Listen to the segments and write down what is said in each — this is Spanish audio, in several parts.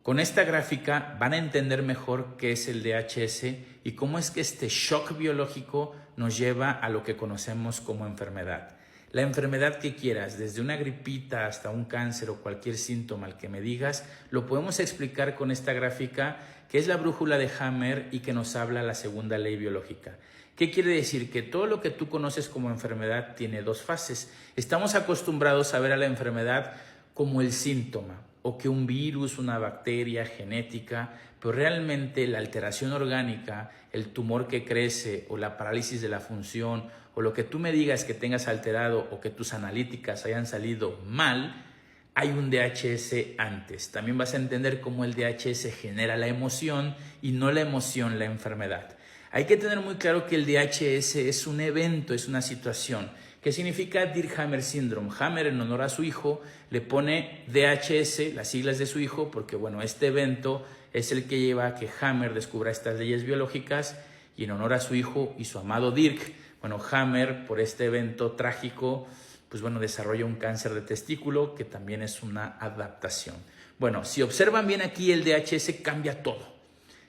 Con esta gráfica van a entender mejor qué es el DHS y cómo es que este shock biológico nos lleva a lo que conocemos como enfermedad. La enfermedad que quieras, desde una gripita hasta un cáncer o cualquier síntoma al que me digas, lo podemos explicar con esta gráfica que es la brújula de Hammer y que nos habla la segunda ley biológica. ¿Qué quiere decir? Que todo lo que tú conoces como enfermedad tiene dos fases. Estamos acostumbrados a ver a la enfermedad como el síntoma, o que un virus, una bacteria genética, pero realmente la alteración orgánica, el tumor que crece o la parálisis de la función o lo que tú me digas que tengas alterado o que tus analíticas hayan salido mal, hay un DHS antes. También vas a entender cómo el DHS genera la emoción y no la emoción, la enfermedad. Hay que tener muy claro que el DHS es un evento, es una situación. ¿Qué significa Dirkhammer Syndrome? Hammer, en honor a su hijo, le pone DHS, las siglas de su hijo, porque bueno, este evento es el que lleva a que Hammer descubra estas leyes biológicas y en honor a su hijo y su amado Dirk, bueno, Hammer, por este evento trágico, pues bueno, desarrolla un cáncer de testículo que también es una adaptación. Bueno, si observan bien aquí, el DHS cambia todo.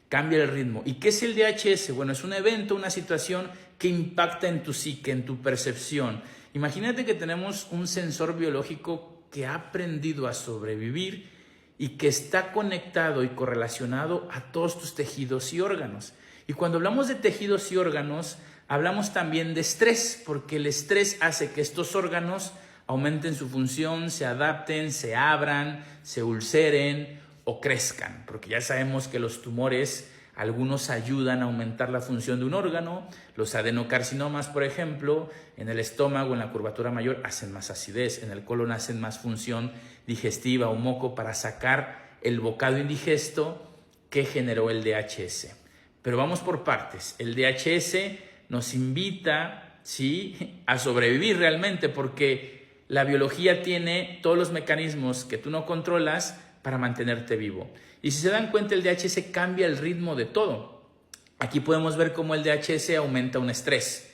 Cambia el ritmo. ¿Y qué es el DHS? Bueno, es un evento, una situación que impacta en tu psique, en tu percepción. Imagínate que tenemos un sensor biológico que ha aprendido a sobrevivir y que está conectado y correlacionado a todos tus tejidos y órganos. Y cuando hablamos de tejidos y órganos, hablamos también de estrés, porque el estrés hace que estos órganos aumenten su función, se adapten, se abran, se ulceren o crezcan, porque ya sabemos que los tumores, algunos ayudan a aumentar la función de un órgano. Los adenocarcinomas, por ejemplo, en el estómago, en la curvatura mayor, hacen más acidez, en el colon hacen más función digestiva o moco para sacar el bocado indigesto que generó el DHS. Pero vamos por partes. El DHS nos invita, ¿sí?, a sobrevivir realmente, porque la biología tiene todos los mecanismos que tú no controlas para mantenerte vivo. Y si se dan cuenta, el DHS cambia el ritmo de todo. Aquí podemos ver cómo el DHS aumenta un estrés.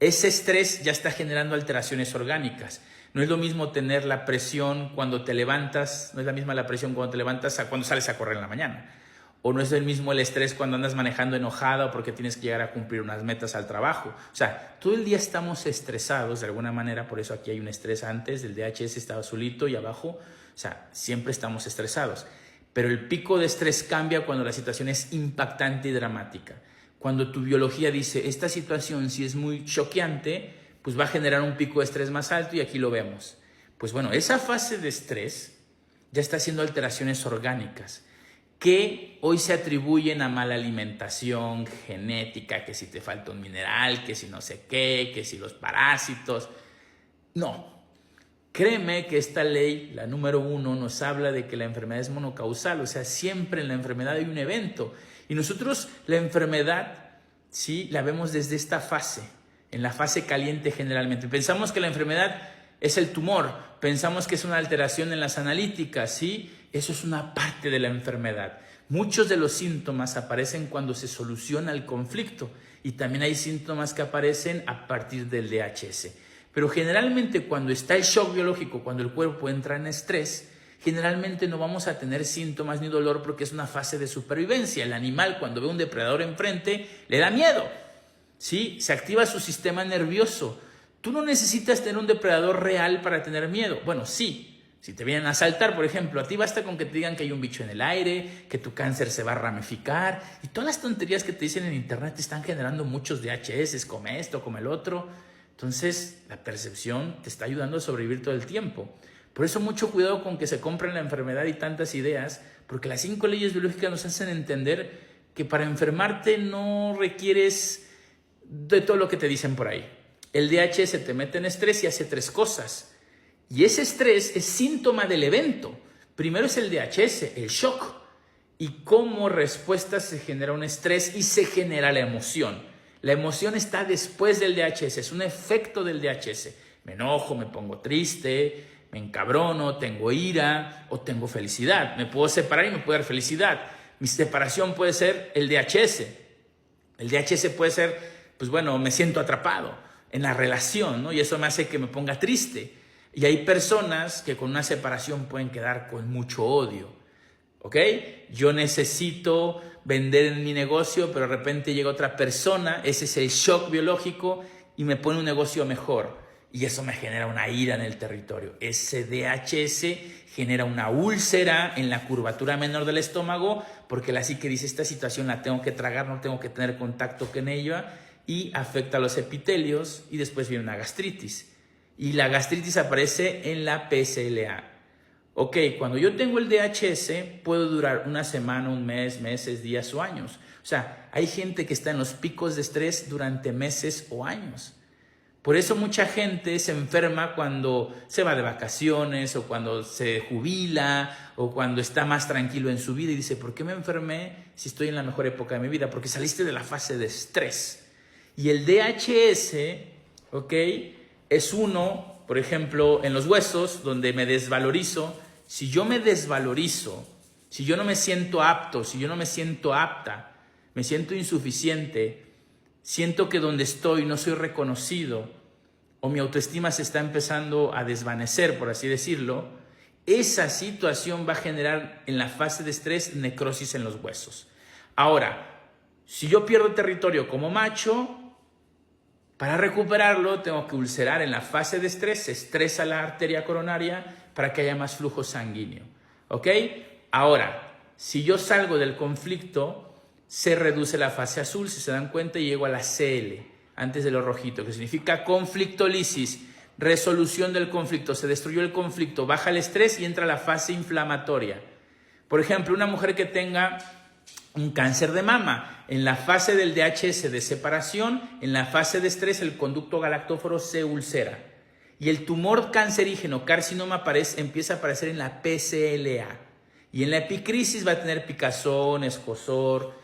Ese estrés ya está generando alteraciones orgánicas. No es lo mismo tener la presión cuando te levantas, no es la misma la presión cuando te levantas a cuando sales a correr en la mañana. O no es el mismo el estrés cuando andas manejando enojada o porque tienes que llegar a cumplir unas metas al trabajo. O sea, todo el día estamos estresados de alguna manera, por eso aquí hay un estrés antes, del DHS estaba azulito y abajo. O sea, siempre estamos estresados. Pero el pico de estrés cambia cuando la situación es impactante y dramática. Cuando tu biología dice, esta situación si es muy choqueante, pues va a generar un pico de estrés más alto y aquí lo vemos. Pues bueno, esa fase de estrés ya está haciendo alteraciones orgánicas que hoy se atribuyen a mala alimentación, genética, que si te falta un mineral, que si no sé qué, que si los parásitos. No. Créeme que esta ley, la número 1, nos habla de que la enfermedad es monocausal, o sea, siempre en la enfermedad hay un evento. Y nosotros la enfermedad, sí, la vemos desde esta fase, en la fase caliente generalmente. Pensamos que la enfermedad es el tumor, pensamos que es una alteración en las analíticas, ¿sí? Eso es una parte de la enfermedad. Muchos de los síntomas aparecen cuando se soluciona el conflicto y también hay síntomas que aparecen a partir del DHS. Pero generalmente cuando está el shock biológico, cuando el cuerpo entra en estrés, generalmente no vamos a tener síntomas ni dolor porque es una fase de supervivencia. El animal cuando ve un depredador enfrente le da miedo, ¿sí? Se activa su sistema nervioso. Tú no necesitas tener un depredador real para tener miedo. Bueno, sí. Si te vienen a asaltar, por ejemplo, a ti basta con que te digan que hay un bicho en el aire, que tu cáncer se va a ramificar y todas las tonterías que te dicen en internet te están generando muchos DHS, come esto, come el otro. Entonces, la percepción te está ayudando a sobrevivir todo el tiempo. Por eso, mucho cuidado con que se compren la enfermedad y tantas ideas, porque las 5 leyes biológicas nos hacen entender que para enfermarte no requieres de todo lo que te dicen por ahí. El DHS te mete en estrés y hace 3 cosas. Y ese estrés es síntoma del evento. Primero es el DHS, el shock. Y como respuesta se genera un estrés y se genera la emoción. La emoción está después del DHS, es un efecto del DHS. Me enojo, me pongo triste, me encabrono, tengo ira o tengo felicidad. Me puedo separar y me puede dar felicidad. Mi separación puede ser el DHS. El DHS puede ser, pues bueno, me siento atrapado en la relación, ¿no? Y eso me hace que me ponga triste. Y hay personas que con una separación pueden quedar con mucho odio. ¿ok? Yo necesito vender en mi negocio, pero de repente llega otra persona, ese es el shock biológico y me pone un negocio mejor. Y eso me genera una ira en el territorio. Ese DHS genera una úlcera en la curvatura menor del estómago porque la psique dice, esta situación la tengo que tragar, no tengo que tener contacto con ella, y afecta a los epitelios y después viene una gastritis. Y la gastritis aparece en la PSLA. Ok, cuando yo tengo el DHS puedo durar una semana, un mes, meses, días o años. O sea, hay gente que está en los picos de estrés durante meses o años. Por eso mucha gente se enferma cuando se va de vacaciones o cuando se jubila o cuando está más tranquilo en su vida y dice, ¿por qué me enfermé si estoy en la mejor época de mi vida? Porque saliste de la fase de estrés. Y el DHS, ¿ok? Es uno, por ejemplo, en los huesos, donde me desvalorizo. Si yo me desvalorizo, si yo no me siento apto, si yo no me siento apta, me siento insuficiente, siento que donde estoy no soy reconocido o mi autoestima se está empezando a desvanecer, por así decirlo, esa situación va a generar en la fase de estrés necrosis en los huesos. Ahora, si yo pierdo territorio como macho, para recuperarlo tengo que ulcerar en la fase de estrés, se estresa la arteria coronaria para que haya más flujo sanguíneo. ¿Ok? Ahora, si yo salgo del conflicto, se reduce la fase azul, si se dan cuenta, y llego a la CL, antes de lo rojito, que significa conflictolisis, resolución del conflicto, se destruyó el conflicto, baja el estrés y entra la fase inflamatoria. Por ejemplo, una mujer que tenga un cáncer de mama, en la fase del DHS de separación, en la fase de estrés, el conducto galactóforo se ulcera. Y el tumor cancerígeno, carcinoma, empieza a aparecer en la PSLA. Y en la epicrisis va a tener picazón, escozor.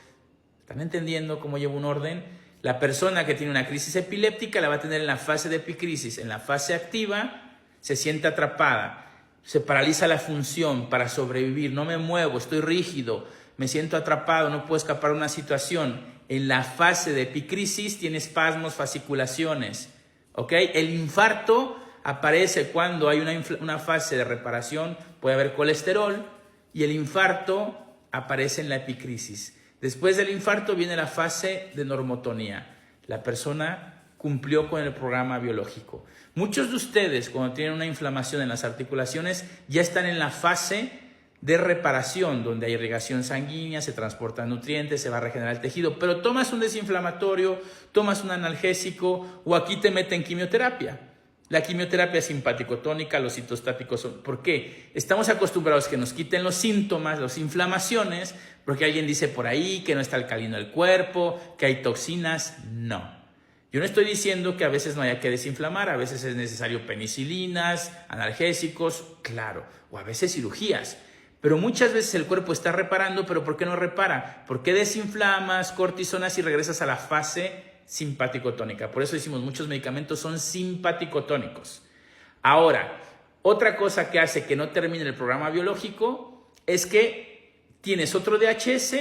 ¿Están entendiendo cómo llevo un orden? La persona que tiene una crisis epiléptica la va a tener en la fase de epicrisis. En la fase activa se siente atrapada, se paraliza la función para sobrevivir, no me muevo, estoy rígido, me siento atrapado, no puedo escapar de una situación. En la fase de epicrisis tiene espasmos, fasciculaciones. ¿Ok? El infarto aparece cuando hay una fase de reparación, puede haber colesterol, y el infarto aparece en la epicrisis. Después del infarto viene la fase de normotonía. La persona cumplió con el programa biológico. Muchos de ustedes, cuando tienen una inflamación en las articulaciones, ya están en la fase de reparación, donde hay irrigación sanguínea, se transportan nutrientes, se va a regenerar el tejido, pero tomas un desinflamatorio, tomas un analgésico o aquí te meten quimioterapia. La quimioterapia simpático-tónica, los citostáticos son... ¿Por qué? Estamos acostumbrados a que nos quiten los síntomas, las inflamaciones, porque alguien dice por ahí que no está alcalino el cuerpo, que hay toxinas. No. Yo no estoy diciendo que a veces no haya que desinflamar, a veces es necesario penicilinas, analgésicos, claro, o a veces cirugías. Pero muchas veces el cuerpo está reparando, pero ¿por qué no repara? ¿Por qué desinflamas, cortisonas y regresas a la fase simpático-tónica? Por eso decimos, muchos medicamentos son simpático-tónicos. Ahora, otra cosa que hace que no termine el programa biológico es que tienes otro DHS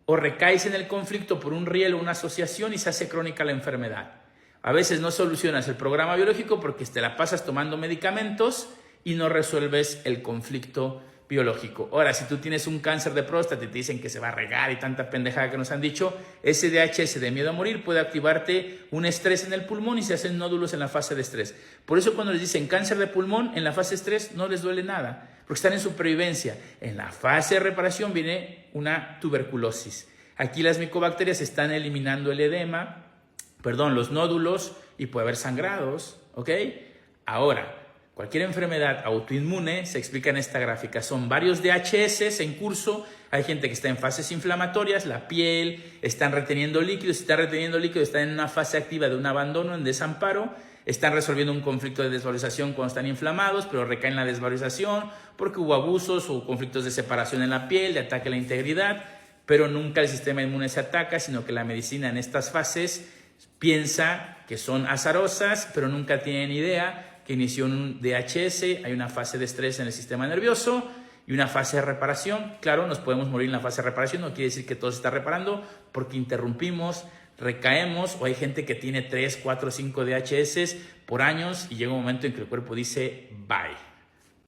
o recaes en el conflicto por un riel o una asociación y se hace crónica la enfermedad. A veces no solucionas el programa biológico porque te la pasas tomando medicamentos y no resuelves el conflicto biológico. Ahora, si tú tienes un cáncer de próstata y te dicen que se va a regar y tanta pendejada que nos han dicho, ese DHS de miedo a morir puede activarte un estrés en el pulmón y se hacen nódulos en la fase de estrés. Por eso cuando les dicen cáncer de pulmón, en la fase de estrés no les duele nada, porque están en supervivencia. En la fase de reparación viene una tuberculosis. Aquí las micobacterias están eliminando el edema, los nódulos, y puede haber sangrados, ¿ok? Ahora, cualquier enfermedad autoinmune se explica en esta gráfica. Son varios DHS en curso. Hay gente que está en fases inflamatorias, la piel, están reteniendo líquidos. Si está reteniendo líquidos, están en una fase activa de un abandono, en desamparo. Están resolviendo un conflicto de desvalorización cuando están inflamados, pero recaen en la desvalorización porque hubo abusos o conflictos de separación en la piel, de ataque a la integridad. Pero nunca el sistema inmune se ataca, sino que la medicina en estas fases piensa que son azarosas, pero nunca tienen idea que inició un DHS, hay una fase de estrés en el sistema nervioso y una fase de reparación. Claro, nos podemos morir en la fase de reparación, no quiere decir que todo se está reparando porque interrumpimos, recaemos, o hay gente que tiene 3, 4, 5 DHS por años y llega un momento en que el cuerpo dice bye.